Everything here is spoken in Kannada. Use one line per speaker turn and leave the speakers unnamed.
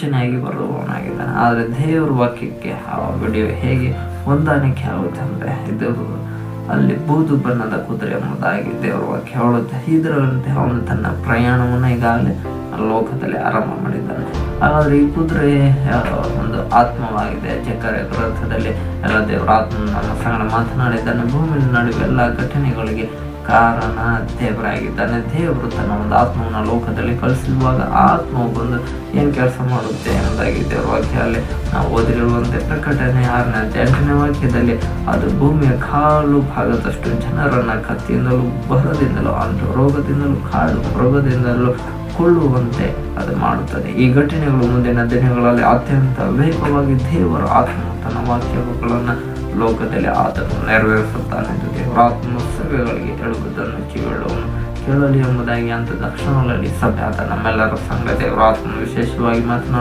ಚೆನ್ನಾಗಿ ಬರುವವನಾಗಿದ್ದಾನೆ. ಆದರೆ ದೇವರ ವಾಕ್ಯಕ್ಕೆ ಆ ವಿಡಿಯೋ ಹೇಗೆ ಹೊಂದಾಣಿಕೆ ಆಗುತ್ತೆ ಅಂದರೆ, ಇದು ಅಲ್ಲಿ ಬೂದು ಬಣ್ಣದ ಕುದುರೆ ಎಂಬುದಾಗಿ ದೇವರ ವಾಕ್ಯ ಹೇಳುತ್ತೆ. ಇದರಂತೆ ಅವನು ತನ್ನ ಪ್ರಯಾಣವನ್ನು ಈಗಾಗಲೇ ಲೋಕದಲ್ಲಿ ಆರಂಭ ಮಾಡಿದ್ದಾನೆ. ಹಾಗಾದರೆ ಈ ಕುದುರೆ ಒಂದು ಆತ್ಮವಾಗಿದೆ. ಜಕರ್ಯ ಗ್ರಂಥದಲ್ಲಿ ಎಲ್ಲ ದೇವರ ಆತ್ಮ ನಮ್ಮ ಸಂಗಡ ಮಾತನಾಡಿದ್ದಾನೆ. ಭೂಮಿಯ ನಡುವೆ ಎಲ್ಲ ಘಟನೆಗಳಿಗೆ ಕಾರಣ ದೇವರಾಗಿದ್ದಾನೆ. ದೇವರು ತನ್ನ ಒಂದು ಆತ್ಮವನ್ನು ಲೋಕದಲ್ಲಿ ಕಳಿಸಿರುವಾಗ ಆ ಆತ್ಮವು ಬಂದು ಏನು ಕೆಲಸ ಮಾಡುತ್ತೆ ಎಂಬುದಾಗಿ ದೇವರ ವಾಕ್ಯದಲ್ಲಿ ನಾವು ಓದಿರುವಂತೆ ಪ್ರಕಟಣೆ 6:8 ವಾಕ್ಯದಲ್ಲಿ ಅದು ಭೂಮಿಯ ಕಾಲು ಭಾಗದಷ್ಟು ಜನರನ್ನ ಕತ್ತಿಯಿಂದಲೂ ಬರದಿಂದಲೂ ರೋಗದಿಂದಲೂ ಕಾಡು ಮೃಗದಿಂದಲೂ ಕೊಳ್ಳುವಂತೆ ಅದು ಮಾಡುತ್ತದೆ. ಈ ಘಟನೆಗಳು ಮುಂದಿನ ದಿನಗಳಲ್ಲಿ ಅತ್ಯಂತ ವೇಗವಾಗಿ ದೇವರ ಆತ್ಮ ತನ್ನ ವಾಕ್ಯಗಳನ್ನು ಲೋಕದಲ್ಲಿ ಆತನು ನೆರವೇರಿಸುತ್ತಾನೆ ಎಂದು ದೇವರ ಆತ್ಮ ಸಭೆಗಳಿಗೆ ಹೇಳುವುದನ್ನು ಕೇಳಲಿ ಎಂಬುದಾಗಿ ಅಂತ ತಕ್ಷಣದಲ್ಲಿ ಸಭೆ ಆತ ನಮ್ಮೆಲ್ಲರ ಸಂಘ ದೇವರ ಆತ್ಮ ವಿಶೇಷವಾಗಿ ಮಾತನಾಡ